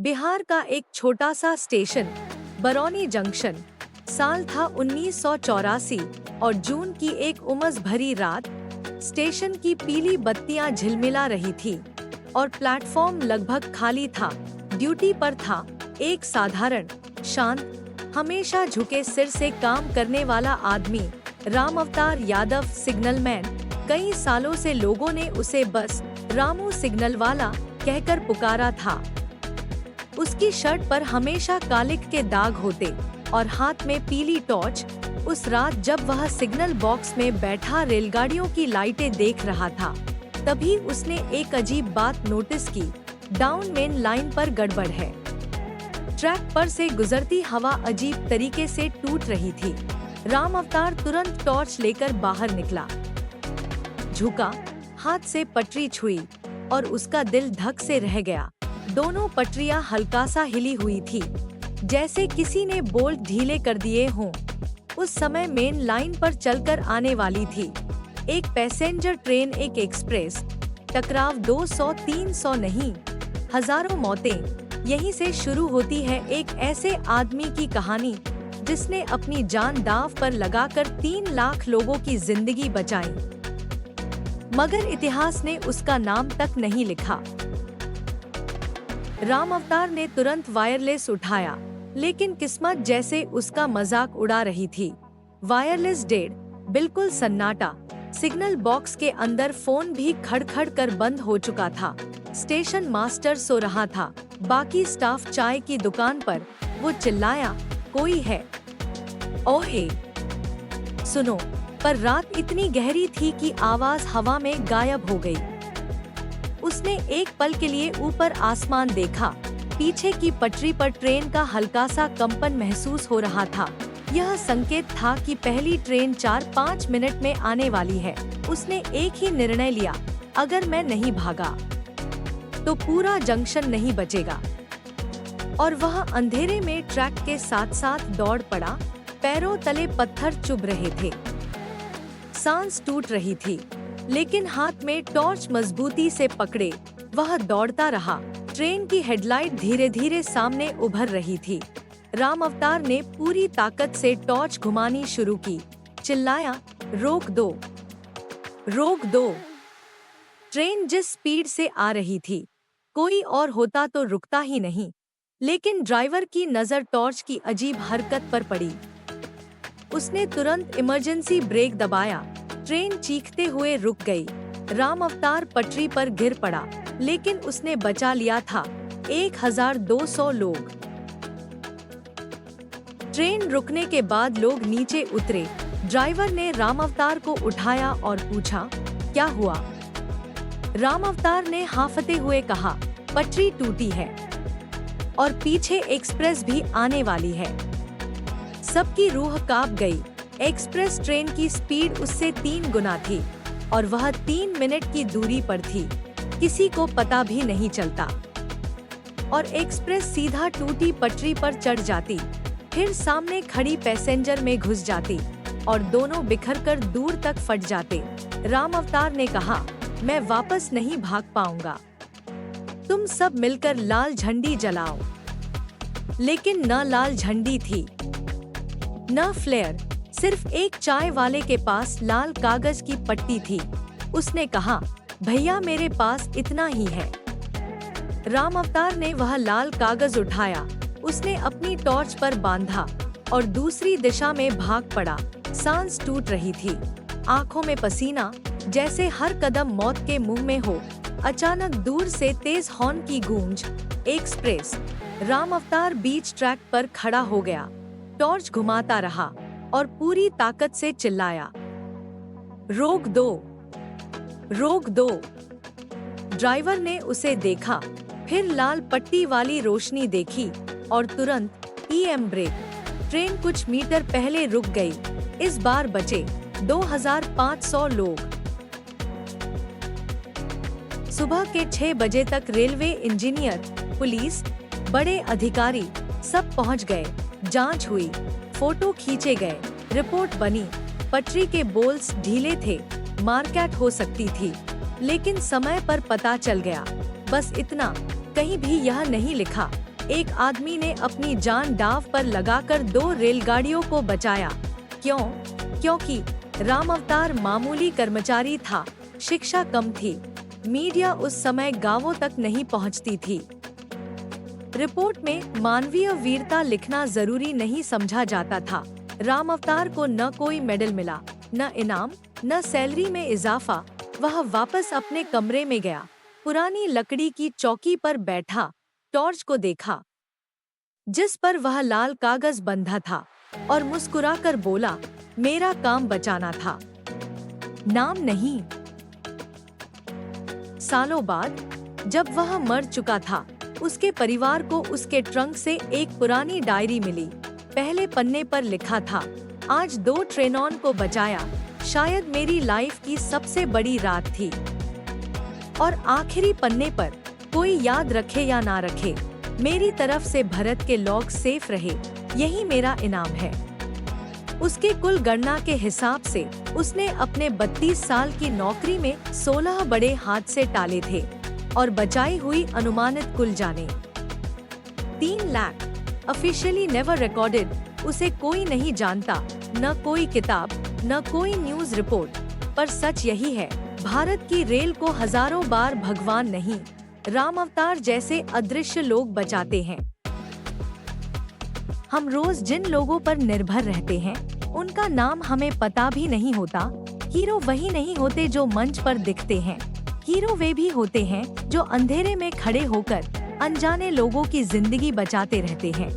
बिहार का एक छोटा सा स्टेशन बरौनी जंक्शन। साल था 1984 और जून की एक उमस भरी रात। स्टेशन की पीली बत्तियां झिलमिला रही थी और प्लेटफॉर्म लगभग खाली था। ड्यूटी पर था एक साधारण, शांत, हमेशा झुके सिर से काम करने वाला आदमी, राम अवतार यादव, सिग्नलमैन। कई सालों से लोगों ने उसे बस रामू सिग्नल वाला कहकर पुकारा था। उसकी शर्ट पर हमेशा कालिक के दाग होते और हाथ में पीली टॉर्च। उस रात जब वह सिग्नल बॉक्स में बैठा रेलगाड़ियों की लाइटें देख रहा था, तभी उसने एक अजीब बात नोटिस की। डाउन मेन लाइन पर गड़बड़ है। ट्रैक पर से गुजरती हवा अजीब तरीके से टूट रही थी। राम अवतार तुरंत टॉर्च लेकर बाहर निकला, झुका, हाथ से पटरी छुई और उसका दिल धक से रह गया। दोनों पटरियां हल्का सा हिली हुई थी, जैसे किसी ने बोल्ट ढीले कर दिए हों। उस समय मेन लाइन पर चलकर आने वाली थी एक पैसेंजर ट्रेन, एक एक्सप्रेस। टकराव 200-300 नहीं, हजारों मौतें यहीं से शुरू होती है। एक ऐसे आदमी की कहानी जिसने अपनी जान दांव पर लगाकर 3 लाख लोगों की जिंदगी बचाई, मगर इतिहास ने उसका नाम तक नहीं लिखा। राम अवतार ने तुरंत वायरलेस उठाया, लेकिन किस्मत जैसे उसका मजाक उड़ा रही थी। वायरलेस डेड, बिल्कुल सन्नाटा। सिग्नल बॉक्स के अंदर फोन भी खड़खड़ कर बंद हो चुका था। स्टेशन मास्टर सो रहा था, बाकी स्टाफ चाय की दुकान पर। वो चिल्लाया, कोई है? ओहे सुनो। पर रात इतनी गहरी थी कि आवाज हवा में गायब हो गई। उसने एक पल के लिए ऊपर आसमान देखा। पीछे की पटरी पर ट्रेन का हल्का सा कंपन महसूस हो रहा था। यह संकेत था कि पहली ट्रेन 4-5 मिनट में आने वाली है। उसने एक ही निर्णय लिया, अगर मैं नहीं भागा तो पूरा जंक्शन नहीं बचेगा। और वह अंधेरे में ट्रैक के साथ साथ दौड़ पड़ा। पैरों तले पत्थर चुभ रहे थे, सांस टूट रही थी, लेकिन हाथ में टॉर्च मजबूती से पकड़े वह दौड़ता रहा। ट्रेन की हेडलाइट धीरे धीरे सामने उभर रही थी। राम अवतार ने पूरी ताकत से टॉर्च घुमानी शुरू की, चिल्लाया, रोक दो, रोक दो। ट्रेन जिस स्पीड से आ रही थी, कोई और होता तो रुकता ही नहीं, लेकिन ड्राइवर की नजर टॉर्च की अजीब हरकत पर पड़ी। उसने तुरंत इमरजेंसी ब्रेक दबाया। ट्रेन चीखते हुए रुक गई। राम अवतार पटरी पर गिर पड़ा, लेकिन उसने बचा लिया था 1200 लोग। ट्रेन रुकने के बाद लोग नीचे उतरे। ड्राइवर ने राम अवतार को उठाया और पूछा, क्या हुआ? राम अवतार ने हांफते हुए कहा, पटरी टूटी है और पीछे एक्सप्रेस भी आने वाली है। सबकी रूह कांप गई। एक्सप्रेस ट्रेन की स्पीड उससे 3 गुना थी और वह 3 मिनट की दूरी पर थी। किसी को पता भी नहीं चलता और एक्सप्रेस सीधा टूटी पटरी पर चढ़ जाती, फिर सामने खड़ी पैसेंजर में घुस जाती और दोनों बिखरकर दूर तक फट जाते। राम अवतार ने कहा, मैं वापस नहीं भाग पाऊंगा। तुम सब मिलकर लाल झंडी जलाओ। लेकिन न लाल झंडी थी, न फ्लेयर, सिर्फ एक चाय वाले के पास लाल कागज की पट्टी थी। उसने कहा, भैया मेरे पास इतना ही है। राम अवतार ने वह लाल कागज उठाया, उसने अपनी टॉर्च पर बांधा और दूसरी दिशा में भाग पड़ा। सांस टूट रही थी, आंखों में पसीना, जैसे हर कदम मौत के मुंह में हो। अचानक दूर से तेज हॉर्न की गूंज। एक्सप्रेस। राम अवतार बीच ट्रैक पर खड़ा हो गया, टॉर्च घुमाता रहा और पूरी ताकत से चिल्लाया, रोक दो, रोक दो। ड्राइवर ने उसे देखा, फिर लाल पट्टी वाली रोशनी देखी और तुरंत ईएम ब्रेक। ट्रेन कुछ मीटर पहले रुक गई। इस बार बचे 2500 लोग। सुबह के 6 बजे तक रेलवे इंजीनियर, पुलिस, बड़े अधिकारी सब पहुंच गए। जांच हुई, फोटो खींचे गए, रिपोर्ट बनी। पटरी के बोल्स ढीले थे, मारकाट हो सकती थी, लेकिन समय पर पता चल गया। बस इतना, कहीं भी यह नहीं लिखा एक आदमी ने अपनी जान दांव पर लगाकर 2 रेलगाड़ियों को बचाया। क्यों? क्योंकि रामावतार मामूली कर्मचारी था, शिक्षा कम थी, मीडिया उस समय गांवों तक नहीं पहुंचती थी। रिपोर्ट में मानवीय वीरता लिखना जरूरी नहीं समझा जाता था। रामावतार को न कोई मेडल मिला, न इनाम, न सैलरी में इजाफा। वह वापस अपने कमरे में गया, पुरानी लकड़ी की चौकी पर बैठा, टॉर्च को देखा जिस पर वह लाल कागज बंधा था, और मुस्कुराकर बोला, मेरा काम बचाना था, नाम नहीं। सालों बाद जब वह मर चुका था, उसके परिवार को उसके ट्रंक से एक पुरानी डायरी मिली। पहले पन्ने पर लिखा था, आज 2 ट्रेनों को बचाया, शायद मेरी लाइफ की सबसे बड़ी रात थी। और आखिरी पन्ने पर, कोई याद रखे या ना रखे, मेरी तरफ से भारत के लोग सेफ रहे, यही मेरा इनाम है। उसके कुल गणना के हिसाब से उसने अपने 32 साल की नौकरी में 16 बड़े हादसे टाले थे और बचाई हुई अनुमानित कुल जाने 3 लाख। ऑफिशियली नेवर रिकॉर्डेड, उसे कोई नहीं जानता, न कोई किताब, न कोई न्यूज रिपोर्ट। पर सच यही है, भारत की रेल को हजारों बार भगवान नहीं, रामावतार जैसे अदृश्य लोग बचाते हैं। हम रोज जिन लोगों पर निर्भर रहते हैं, उनका नाम हमें पता भी नहीं होता। हीरो वही नहीं होते जो मंच पर दिखते हैं, हीरो वे भी होते हैं जो अंधेरे में खड़े होकर अनजाने लोगों की जिंदगी बचाते रहते हैं।